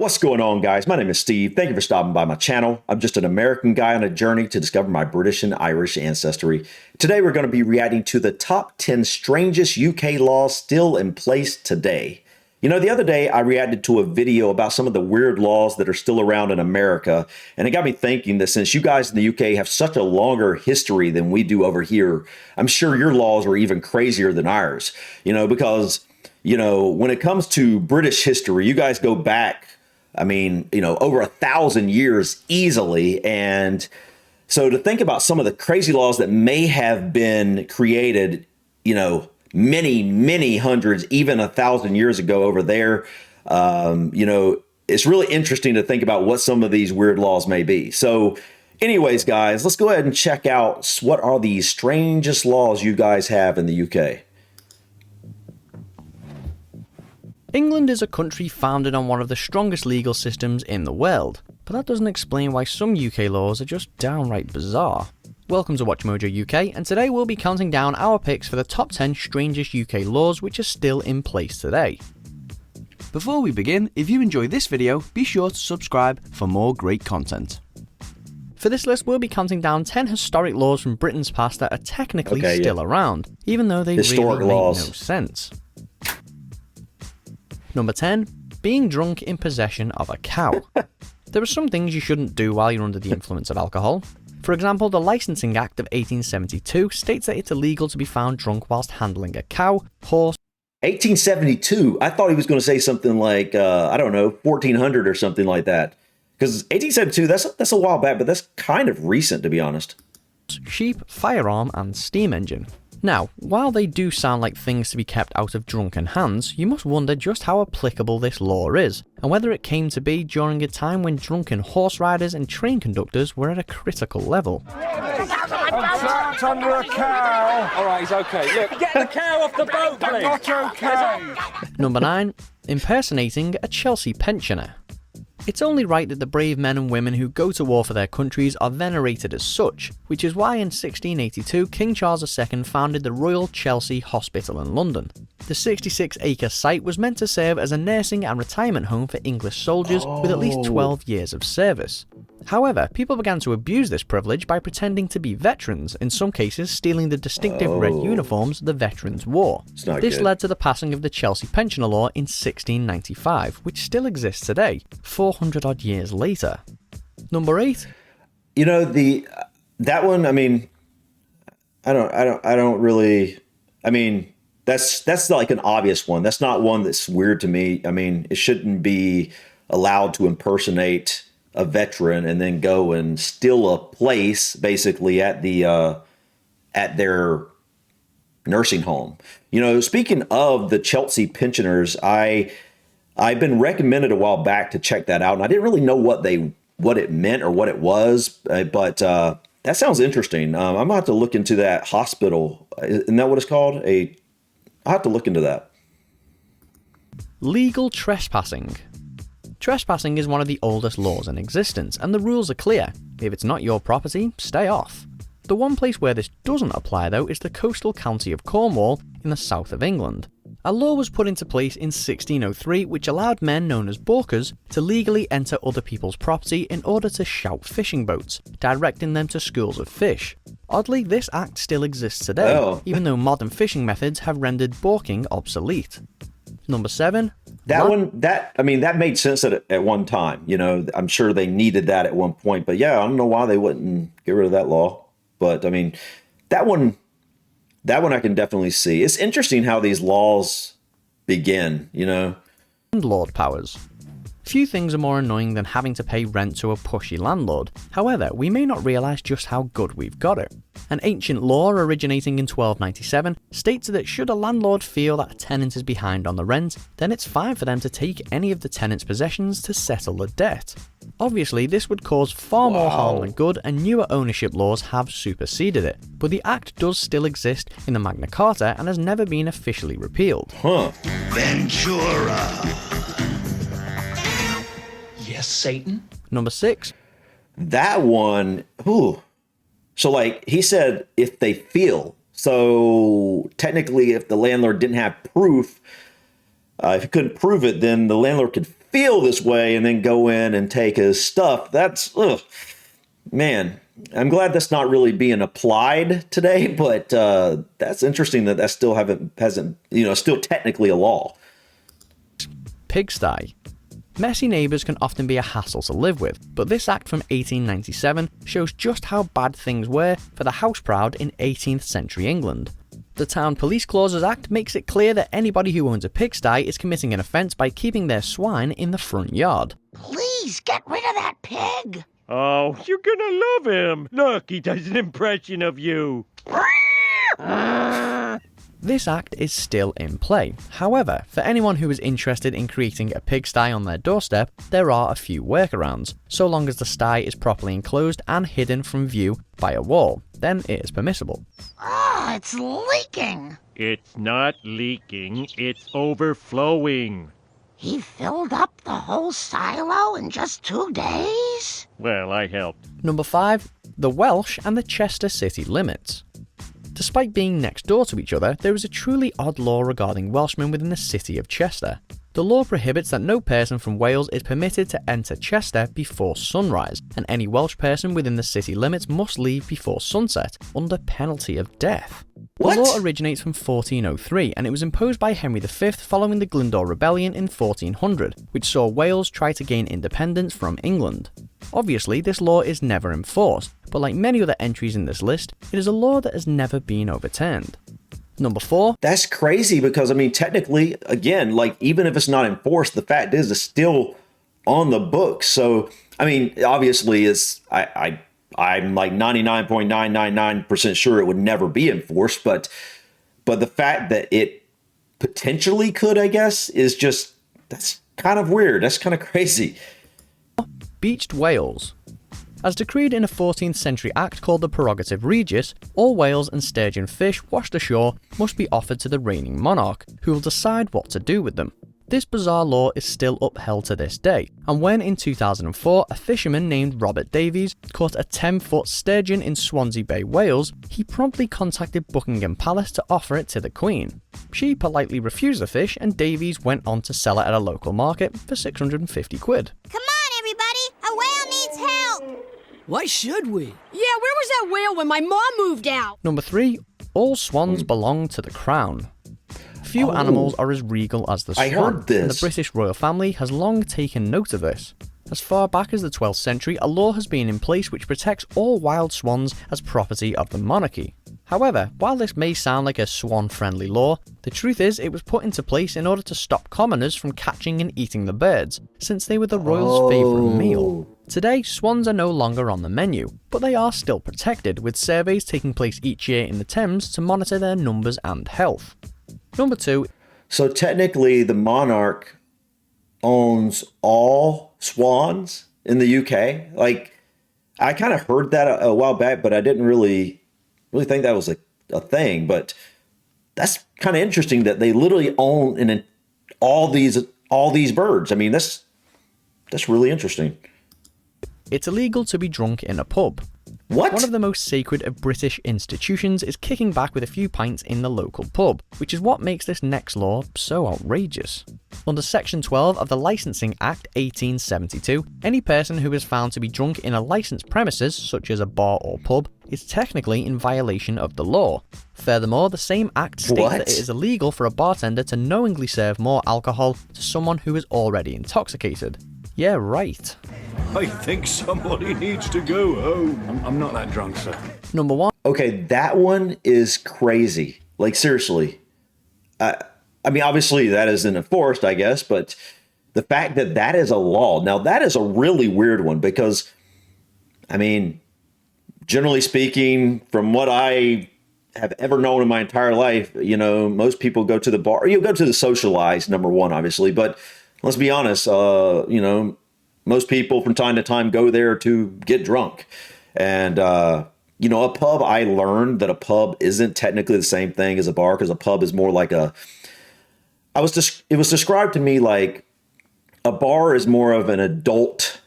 What's going on, guys? My name is Steve. Thank you for stopping by my channel. I'm just an American guy on a journey to discover my British and Irish ancestry. Today, we're going to be reacting to the top 10 strangest UK laws still in place today. You know, the other day, I reacted to a video about some of the weird laws that are still around in America, and it got me thinking that since you guys in the UK have such a longer history than we do over here, I'm sure your laws are even crazier than ours. Because, when it comes to British history, you guys go back over 1,000 years easily. And so to think about some of the crazy laws that may have been created, many hundreds, even 1,000 years ago over there, it's really interesting to think about what some of these weird laws may be. So anyways, guys, let's go ahead and check out what are the strangest laws you guys have in the UK. England is a country founded on one of the strongest legal systems in the world, but that doesn't explain why some UK laws are just downright bizarre. Welcome to WatchMojo UK, and today we'll be counting down our picks for the top 10 strangest UK laws which are still in place today. Before we begin, if you enjoy this video, be sure to subscribe for more great content. For this list, we'll be counting down 10 historic laws from Britain's past that are technically still around, even though they really make no sense. Number 10. Being drunk in possession of a cow. There are some things you shouldn't do while you're under the influence of alcohol. For example, the Licensing Act of 1872 states that it's illegal to be found drunk whilst handling a cow, horse... 1872? I thought he was going to say something like, 1400 or something like that. Because 1872, that's a while back, but that's kind of recent, to be honest. Sheep, firearm, and steam engine. Now, while they do sound like things to be kept out of drunken hands, you must wonder just how applicable this law is, and whether it came to be during a time when drunken horse riders and train conductors were at a critical level. I'm trapped under a cow! Alright, he's okay. Look, get the cow off the boat, please! Not okay! Number 9. Impersonating a Chelsea pensioner. It's only right that the brave men and women who go to war for their countries are venerated as such, which is why in 1682 King Charles II founded the Royal Chelsea Hospital in London. The 66-acre site was meant to serve as a nursing and retirement home for English soldiers with at least 12 years of service. However, people began to abuse this privilege by pretending to be veterans, in some cases stealing the distinctive red uniforms the veterans wore. This led to the passing of the Chelsea Pensioner Law in 1695, which still exists today, 400 odd years later. Number 8. That one, that's like an obvious one. That's not one that's weird to me. It shouldn't be allowed to impersonate a veteran and then go and steal a place basically at their nursing home. Speaking of the Chelsea pensioners, I've been recommended a while back to check that out, and I didn't really know what it meant or what it was, but that sounds interesting. I'm gonna have to look into that hospital. Isn't that what it's called? I'll have to look into that. Legal trespassing. Trespassing is one of the oldest laws in existence, and the rules are clear. If it's not your property, stay off. The one place where this doesn't apply though is the coastal county of Cornwall in the south of England. A law was put into place in 1603 which allowed men known as balkers to legally enter other people's property in order to shout fishing boats, directing them to schools of fish. Oddly, this act still exists today, even though modern fishing methods have rendered balking obsolete. Number 7. That made sense at one time. I'm sure they needed that at one point, but yeah, I don't know why they wouldn't get rid of that law. But that one I can definitely see. It's interesting how these laws begin, Landlord powers. Few things are more annoying than having to pay rent to a pushy landlord. However, we may not realise just how good we've got it. An ancient law originating in 1297 states that should a landlord feel that a tenant is behind on the rent, then it's fine for them to take any of the tenant's possessions to settle the debt. Obviously, this would cause far more harm than good, and newer ownership laws have superseded it, but the act does still exist in the Magna Carta and has never been officially repealed. Ventura. Yes, Satan. Number 6. That one, So he said if they feel. So technically if the landlord didn't have proof, if he couldn't prove it, then the landlord could feel this way and then go in and take his stuff. That's, ugh, man, I'm glad that's not really being applied today, but that's interesting that still hasn't, still technically a law. Pigsty. Messy neighbours can often be a hassle to live with, but this act from 1897 shows just how bad things were for the house-proud in 18th century England. The Town Police Clauses Act makes it clear that anybody who owns a pigsty is committing an offence by keeping their swine in the front yard. Please get rid of that pig! Oh, you're gonna love him! Look, he does an impression of you! This act is still in play. However, for anyone who is interested in creating a pigsty on their doorstep, there are a few workarounds. So long as the sty is properly enclosed and hidden from view by a wall, then it is permissible. Oh, it's leaking! It's not leaking, it's overflowing. He filled up the whole silo in just 2 days? Well, I helped. Number 5. The Welsh and the Chester city limits. Despite being next door to each other, there is a truly odd law regarding Welshmen within the city of Chester. The law prohibits that no person from Wales is permitted to enter Chester before sunrise, and any Welsh person within the city limits must leave before sunset, under penalty of death. What? The law originates from 1403, and it was imposed by Henry V following the Glyndŵr Rebellion in 1400, which saw Wales try to gain independence from England. Obviously, this law is never enforced, but like many other entries in this list, it is a law that has never been overturned. Number 4. That's crazy because, I mean, technically, again, like, even if it's not enforced, the fact is it's still on the books. So, I mean, obviously, I'm like 99.999% sure it would never be enforced, but the fact that it potentially could, I guess, is just, that's kind of weird. That's kind of crazy. Beached whales. As decreed in a 14th century act called the Prerogative Regis, all whales and sturgeon fish washed ashore must be offered to the reigning monarch, who will decide what to do with them. This bizarre law is still upheld to this day, and when in 2004 a fisherman named Robert Davies caught a 10-foot sturgeon in Swansea Bay, Wales, he promptly contacted Buckingham Palace to offer it to the Queen. She politely refused the fish, and Davies went on to sell it at a local market for 650 quid. Come on, everybody! A whale needs help! Why should we? Yeah, where was that whale when my mom moved out? Number 3. All swans belong to the Crown. Few animals are as regal as the swan, I heard this. and the British royal family has long taken note of this. As far back as the 12th century, a law has been in place which protects all wild swans as property of the monarchy. However, while this may sound like a swan-friendly law, the truth is it was put into place in order to stop commoners from catching and eating the birds, since they were the royals' favourite meal. Today, swans are no longer on the menu, but they are still protected, with surveys taking place each year in the Thames to monitor their numbers and health. Number 2. So technically, the monarch owns all swans in the UK. Like, I kind of heard that a while back, but I didn't really think that was a thing. But that's kind of interesting that they literally own all these birds. I mean, that's really interesting. It's illegal to be drunk in a pub. What? One of the most sacred of British institutions is kicking back with a few pints in the local pub, which is what makes this next law so outrageous. Under Section 12 of the Licensing Act 1872, any person who is found to be drunk in a licensed premises, such as a bar or pub, is technically in violation of the law. Furthermore, the same act states that it is illegal for a bartender to knowingly serve more alcohol to someone who is already intoxicated. Yeah, right. I think somebody needs to go home. I'm not that drunk, sir. Number 1. Okay, that one is crazy. Like, seriously. I mean, obviously that isn't enforced, I guess, but the fact that that is a law. Now, that is a really weird one because, I mean, generally speaking, from what I have ever known in my entire life, most people go to the bar. You go to the socialized, number one, obviously, but let's be honest, most people from time to time go there to get drunk. And, a pub, I learned that a pub isn't technically the same thing as a bar because a pub is more like it was described to me like a bar is more of an adult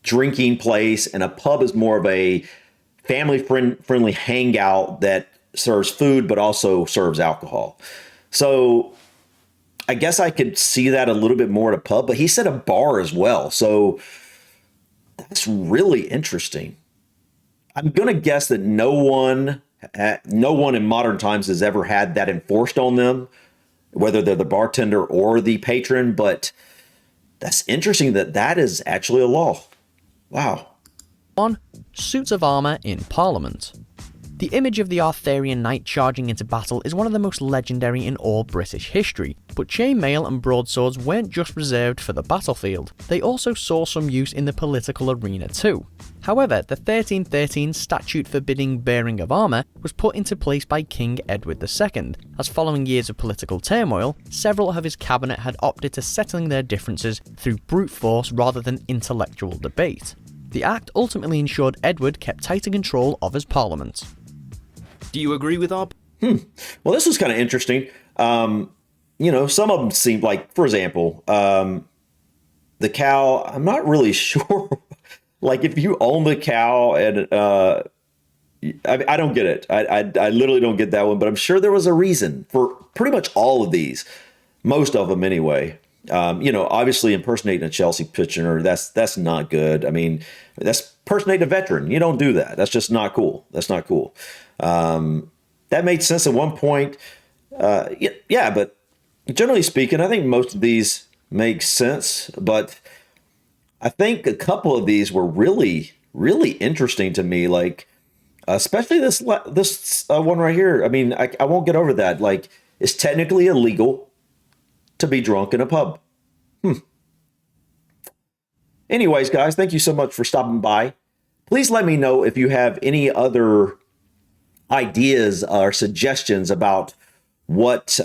drinking place and a pub is more of a family-friendly hangout that serves food but also serves alcohol. So I guess I could see that a little bit more at a pub, but he said a bar as well. So that's really interesting. I'm going to guess that no one in modern times has ever had that enforced on them, whether they're the bartender or the patron. But that's interesting that that is actually a law. Wow. 1. Suits of armour in Parliament. The image of the Arthurian knight charging into battle is one of the most legendary in all British history, but chainmail and broadswords weren't just reserved for the battlefield, they also saw some use in the political arena too. However, the 1313 statute forbidding bearing of armour was put into place by King Edward II, as following years of political turmoil, several of his cabinet had opted to settling their differences through brute force rather than intellectual debate. The act ultimately ensured Edward kept tighter control of his parliament. Do you agree with our... Well, this was kind of interesting. Some of them seemed like, for example, the cow, I'm not really sure. Like, if you own the cow and I don't get it. I literally don't get that one, but I'm sure there was a reason for pretty much all of these, most of them anyway. Obviously impersonating a Chelsea pitcher, that's not good. I mean, that's impersonating a veteran. You don't do that. That's just not cool. That's not cool. That made sense at one point. Yeah, but generally speaking, I think most of these make sense. But I think a couple of these were really, really interesting to me. Like, especially this one right here. I mean, I won't get over that. Like, it's technically illegal to be drunk in a pub. Anyways, guys, thank you so much for stopping by. Please let me know if you have any other ideas or suggestions about what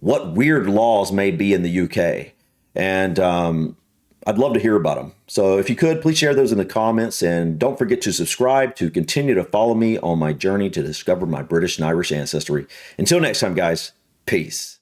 weird laws may be in the UK. And I'd love to hear about them. So if you could, please share those in the comments. And don't forget to subscribe to continue to follow me on my journey to discover my British and Irish ancestry. Until next time, guys, peace.